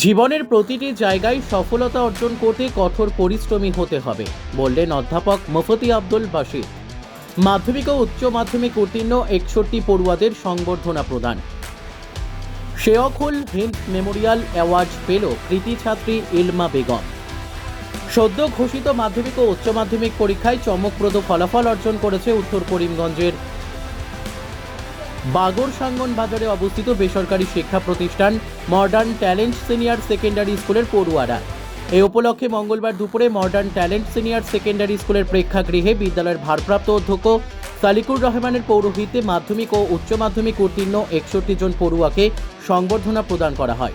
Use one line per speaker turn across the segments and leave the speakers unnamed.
জীবনের প্রতিটি জায়গায় সফলতা অর্জন করতে কঠোর পরিশ্রমী হতে হবে বললেন অধ্যাপক মুফতি আব্দুল বাসিত। মাধ্যমিক ও উচ্চ মাধ্যমিক উত্তীর্ণ 61 পড়ুয়াদের সংবর্ধনা প্রদান। শেয়খুল হিন্দ মেমোরিয়াল অ্যাওয়ার্ড পেল কৃতি ছাত্রী ইলমা বেগম। সদ্য ঘোষিত মাধ্যমিক ও উচ্চ মাধ্যমিক পরীক্ষায় চমকপ্রদ ফলাফল অর্জন করেছে উত্তর করিমগঞ্জের বাগরসাঙ্গন বাজারে অবস্থিত বেসরকারি শিক্ষা প্রতিষ্ঠান মডার্ন ট্যালেন্ট সিনিয়র সেকেন্ডারি স্কুলের পড়ুয়ারা। এই উপলক্ষে মঙ্গলবার দুপুরে মডার্ন ট্যালেন্ট সিনিয়র সেকেন্ডারি স্কুলের প্রেক্ষাগৃহে বিদ্যালয়ের ভারপ্রাপ্ত অধ্যক্ষ সালিকুর রহমানের পৌরোহিত্যে মাধ্যমিক ও উচ্চ মাধ্যমিক উত্তীর্ণ 61 জন পড়ুয়াকে সংবর্ধনা প্রদান করা হয়।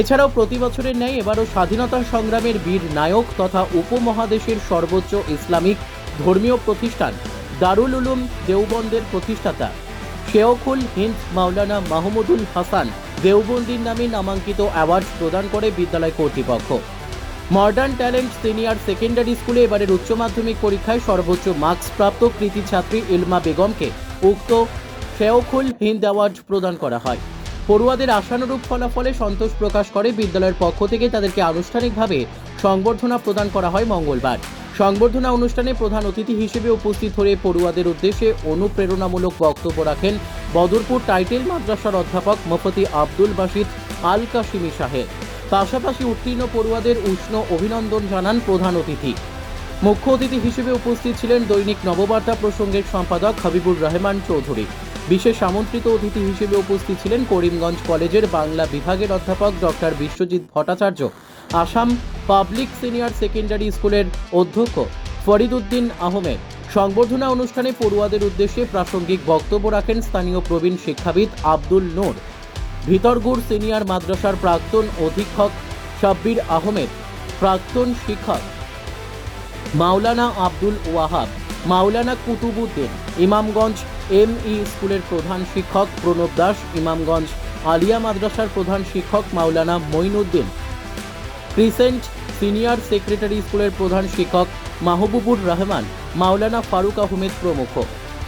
এছাড়াও প্রতি বছরের ন্যায় এবারও স্বাধীনতা সংগ্রামের বীর নায়ক তথা উপমহাদেশের সর্বোচ্চ ইসলামিক ধর্মীয় প্রতিষ্ঠান দারুল উলুম দেওবন্দের প্রতিষ্ঠাতা শেয়খুল হিন্দ মাওলানা মাহমুদুল হাসান দেওবন্দির নামে নামাঙ্কিত অ্যাওয়ার্ড প্রদান করে বিদ্যালয় কর্তৃপক্ষ। মডার্ন ট্যালেন্ট সিনিয়র সেকেন্ডারি স্কুলে এবারের উচ্চ মাধ্যমিক পরীক্ষায় সর্বোচ্চ মার্কস প্রাপ্ত কৃতি ছাত্রী ইলমা বেগমকে উক্ত শেয়খুল হিন্দ অ্যাওয়ার্ড প্রদান করা হয়। পড়ুয়াদের আশানুরূপ ফলাফলে সন্তোষ প্রকাশ করে বিদ্যালয়ের পক্ষ থেকে তাদেরকে আনুষ্ঠানিকভাবে সংবর্ধনা প্রদান করা হয় মঙ্গলবার। সংবর্ধনা অনুষ্ঠানে প্রধান অতিথি হিসেবে উপস্থিত হয়ে পড়ুয়াদের উদ্দেশ্যে অনুপ্রেরণামূলক বক্তব্য রাখেন বদরপুর টাইটেল মাদ্রাসার অধ্যাপক মুফতি আব্দুল বাসিত আল কাশিমি সাহেব। পাশাপাশি উত্তীর্ণ পড়ুয়াদের উষ্ণ অভিনন্দন জানান প্রধান অতিথি। মুখ্য অতিথি হিসেবে উপস্থিত ছিলেন দৈনিক নববার্তা প্রসঙ্গের সম্পাদক হাবিবুর রহমান চৌধুরী। বিশেষ আমন্ত্রিত অতিথি হিসেবে উপস্থিত ছিলেন করিমগঞ্জ কলেজের বাংলা বিভাগের অধ্যাপক doctor Biswajit Bhattacharya, Assam public senior secondary স্কুলের অধ্যক্ষ ফরিদ উদ্দিন আহমেদ। সংবর্ধনা অনুষ্ঠানে পড়ুয়াদের উদ্দেশ্যে প্রাসঙ্গিক বক্তব্য রাখেন স্থানীয় প্রবীণ শিক্ষাবিদ আব্দুল নূর, ভিতরগুড় সিনিয়র মাদ্রাসার প্রাক্তন অধীক্ষক শাব্বির আহমেদ, প্রাক্তন শিক্ষক মাওলানা আব্দুল ওয়াহাব, মাওলানা কুতুবুদ্দিন, ইমামগঞ্জ এমই স্কুলের প্রধান শিক্ষক প্রণব দাস, ইমামগঞ্জ আলিয়া মাদ্রাসার প্রধান শিক্ষক মাওলানা মঈনুদ্দিন, ক্রিসেন্ট সিনিয়র সেক্রেটারি স্কুলের প্রধান শিক্ষক মাহবুবুর রহমান, মাওলানা ফারুক আহমেদ প্রমুখ।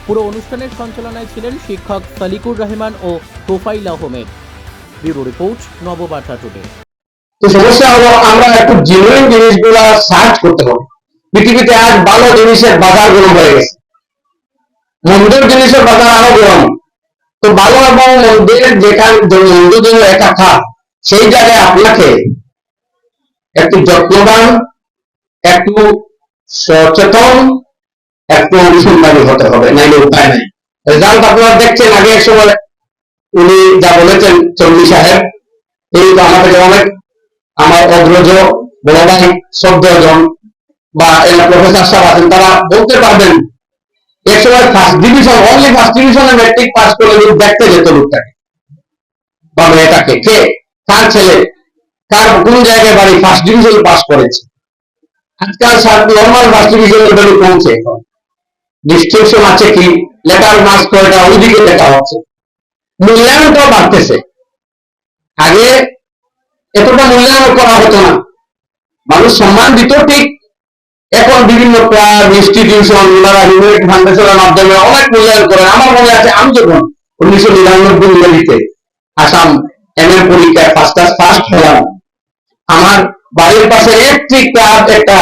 পুরো অনুষ্ঠানের সঞ্চালনায় ছিলেন শিক্ষক সালিকুর রহমান ও Tofail Ahmed. Bureau report, Nababarta today.
তো সমস্যা হলো আমরা একটু জেনুইন জিনিসগুলো সার্চ করতে হবে। পৃথিবীতে আজ ভালো জিনিসের বাজার গরম হয়ে গেছে, মন্দের জিনিসের বাজার আরো গরম। তো ভালো এবং মন্দের যেখানে মন্দ জন্য একটা খাত, সেই জায়গায় আপনাকে একটু যত্নবান, একটু সচেতন, একটু অনুসন্ধানী হতে হবে, নাইলে উপায় নাই। রেজাল্ট আপনারা দেখছেন, আগে এক সময় উনি যা বলেছেন চৌধুরী সাহেব, এই তো আমাদের অনেক আমার অগ্রজ বড় ভাই শ্রদ্ধেয়জন বা প্রফেসর সাহেব আছেন, তারা বলতে পারবেন এক সময় ফার্স্ট ডিভিশন, অনলি ফার্স্ট ডিভিশনে ম্যাট্রিক পাস করে লোক দেখতে যেত লোকটাকে বা মেয়েটাকে, কে কার ছেলে কার কোন জায়গায় বাড়ি ফার্স্ট ডিভিশন পাস করেছে। আজকাল নর্মাল ফার্স্ট ডিভিশন লেভেলে পৌঁছে, ডিস্টিংশন আছে কি, লেটার মার্কস কয়টা ওইদিকে লেখা হচ্ছে, মূল্যায়নটাও বাড়তেছে। আগে এতটা মূল্যায়ন করা হতো না, মানুষ সম্মান দিত ঠিক। এখন বিভিন্ন ক্লাব ইনস্টিটিউশন ওনারা ইউনিট ফাউন্ডেশনের মাধ্যমে অনেক মূল্যায়ন করেন। আমার মনে আছে আমি যখন 1999 আসাম এমএ পরীক্ষায় ফার্স্ট হলাম, আমার বাড়ির পাশে একটি ক্লাব একটা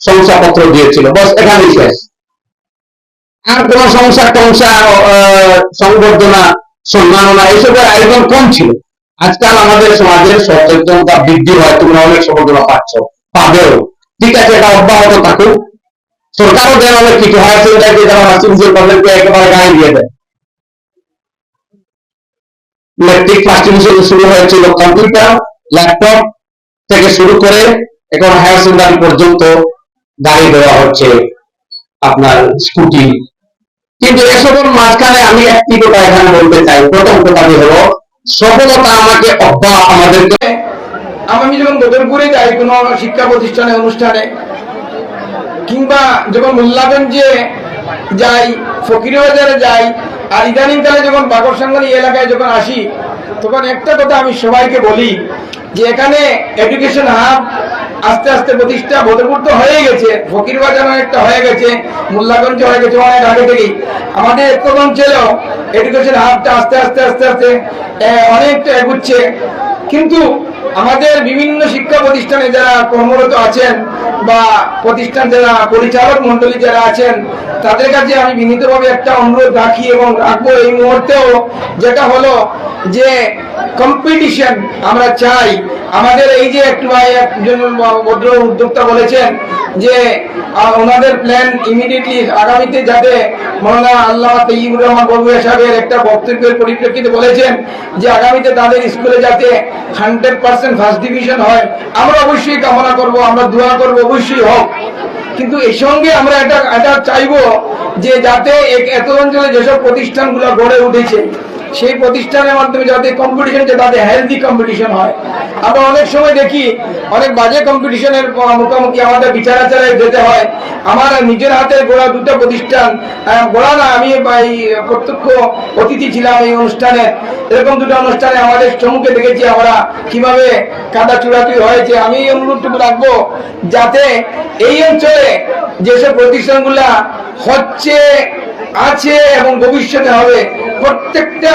শংসাপত্র দিয়েছিল, বস এখানেই শেষ। আর কোন টংসা সংবর্ধনা সম্মাননা এসবের আয়োজন কম ছিল। আজকাল আমাদের সমাজের সচেতনতা বৃদ্ধি হয়, তোমরা অনেক সম্বর্ধনা পাচ্ছ, পাবেও, ঠিক আছে, এটা অব্যাহত থাকুক। সরকারও দেন অনেক কিছু, হায়ার সেকেন্ডারি যারা হাসিল তাদেরকে একেবারে গায়ে দিয়ে দেয়। ম্যাট্রিক ফার্স্ট ডিভিশন শুরু হয়েছিল কম্পিউটার ল্যাপটপ থেকে শুরু করে এখন হায়ার সেকেন্ডারি পর্যন্ত গাড়ি দেওয়া হচ্ছে, আপনার স্কুটি। কিন্তু এসবের মাঝখানে আমি একটি কথা এখানে বলতে চাই। প্রথম কথাটি হলো সফলতা আমাকে আমাদেরকে,
আমি যখন বদরপুরে যাই কোন শিক্ষা প্রতিষ্ঠানে অনুষ্ঠানে, কিংবা যখন মোল্লাগঞ্জে যাই, ফকিরবাজারে যাই, আর ইদানিংকালে যখন বাগরসাঙ্গন এলাকায় যখন আসি, তখন একটা কথা আমি সবাইকে বলি যে এখানে এডুকেশন হাব আস্তে আস্তে প্রতিষ্ঠা বদরপুর তো হয়ে গেছে, ফকিরবাজার অনেকটা হয়ে গেছে, মোল্লাগঞ্জ হয়ে গেছে অনেক আগে থেকেই। আমাদের এক অঞ্চলেও এডুকেশন হাবটা আস্তে আস্তে অনেকটা এগুচ্ছে। কিন্তু আমাদের বিভিন্ন শিক্ষা প্রতিষ্ঠানে যারা কর্মরত আছেন বা প্রতিষ্ঠান যারা পরিচালক মন্ডলী যারা আছেন, তাদের কাছে আমি বিনীতভাবে একটা অনুরোধ রাখি এবং রাখবো এই মুহূর্তেও, যেটা হলো যে কম্পিটিশন আমরা চাই। আমাদের এই যে একটু একজন ভদ্র উদ্যোক্তা বলেছেন যে ওনাদের প্ল্যান ইমিডিয়েটলি আগামীতে যাতে মৌলানা আল্লামা তৈয়বুর রহমান বড়ুয়া সাহেবের একটা বক্তব্যের পরিপ্রেক্ষিতে বলেছেন যে আগামীতে তাদের স্কুলে যাতে 100% ফার্স্ট ডিভিশন হয়। আমরা অবশ্যই কামনা করব, আমরা দোয়া করব অবশ্যই হোক, কিন্তু এর সঙ্গে আমরা এটা চাইবো যে যাতে এত অঞ্চলে যেসব প্রতিষ্ঠানগুলো গড়ে উঠেছে সেই প্রতিষ্ঠানের মাধ্যমে যাতে কম্পিটিশন, যাতে হেলদি কম্পিটিশন হয়। আমরা অনেক সময় দেখি অনেক বাজে কম্পিটিশনের মুখোমুখি আমাদের বিচার আচারায় যেতে হয়। আমার নিজের হাতে গড়া দুটো প্রতিষ্ঠান, গড়া না, আমি প্রত্যক্ষ অতিথি ছিলাম এই অনুষ্ঠানে। এরকম দুটো অনুষ্ঠানে আমাদের সম্মুখে দেখেছি আমরা কিভাবে কাদা চূড়াচুড়ি হয়েছে। আমি এই অনুরোধটুকু রাখবো যাতে এই অঞ্চলে যেসব প্রতিষ্ঠানগুলা হচ্ছে, আছে এবং ভবিষ্যতে হবে, প্রত্যেকটা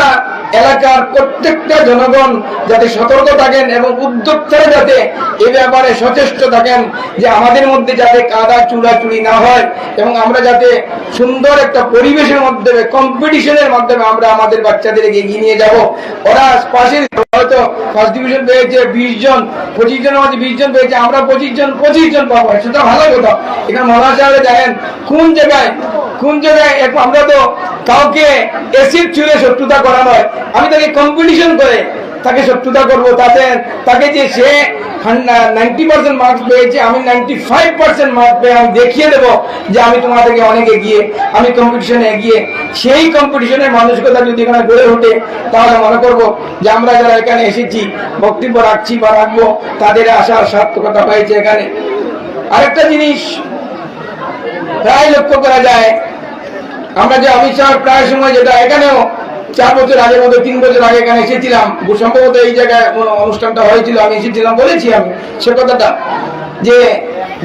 এলাকার প্রত্যেকটা জনগণ যাতে সতর্ক থাকেন এবং উদ্যোক্তারা যাতে এ ব্যাপারে সচেষ্ট থাকেন যে আমাদের মধ্যে যাতে কাদা চূড়াচুড়ি না হয় এবং আমরা যাতে সুন্দর একটা পরিবেশের মাধ্যমে, কম্পিটিশনের মাধ্যমে আমরা আমাদের বাচ্চাদেরকে এগিয়ে নিয়ে যাব। ওরা পাশে হয়তো ফার্স্ট ডিভিশন পেয়েছে 20 জন, 25 জনের মধ্যে 20 জন পেয়েছে, আমরা 25 জন পাবো, সেটা ভালো কথা। এখানে মৌলানা সাহেব জানেন কোন জায়গায় আমরা তো কাউকে এসিড ছুঁড়ে শত্রুতা করা নয়, আমি তাকে কম্পিটিশন করে তাকে শত্রুতা করবো। তাকে যে সে 90% মার্কস পেয়েছে, আমি 95% মার্কস পেয়ে আমি দেখিয়ে দেবো যে আমি তোমার থেকে অনেক এগিয়ে, আমি কম্পিটিশনে এগিয়ে। সেই কম্পিটিশনের মানসিকতা যদি এখানে গড়ে ওঠে তাহলে মনে করবো যে আমরা যারা এখানে এসেছি, বক্তব্য রাখছি বা রাখবো, তাদের আশার সার্থকতা হয়েছে এখানে। আরেকটা জিনিস প্রায় লক্ষ্য করা যায়, আমরা যে অমিত শাহ প্রায় সময়, যেটা এখানেও 4 বছর আগে, 3 বছর আগে এখানে এসেছিলাম, সম্ভবত এই জায়গায় অনুষ্ঠানটা হয়েছিল, আমি এসেছিলাম, বলেছি আমি সে কথাটা,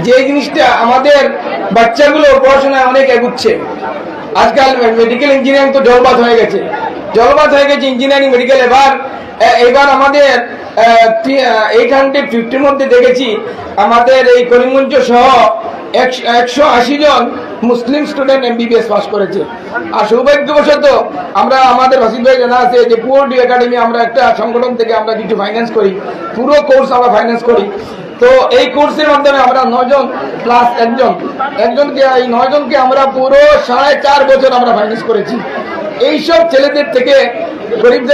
যে জিনিসটা আমাদের বাচ্চাগুলো পড়াশোনায় অনেক এগুচ্ছে। আজকাল মেডিকেল ইঞ্জিনিয়ারিং তো জলবাদ হয়ে গেছে ইঞ্জিনিয়ারিং মেডিকেল। এবার আমাদের 850 মধ্যে দেখেছি আমাদের এই করিমগঞ্জ সহ 180 জন মুসলিম স্টুডেন্ট MBBS পাস করেছে। আর সৌভাগ্যবশত আমরা, আমাদের ভাসিদ ভাই জানা আছে যে পুয়ার ডি একাডেমি, আমরা একটা সংগঠন থেকে আমরা কিছু ফাইন্যান্স করি, পুরো কোর্স আমরা ফাইন্যান্স করি। তো এই কোর্সের মাধ্যমে আমরা 9 জন প্লাস একজনকে, এই 9 জনকে আমরা পুরো 4.5 বছর আমরা ফাইন্যান্স করেছি। এইসব ছেলেদের থেকে গরিব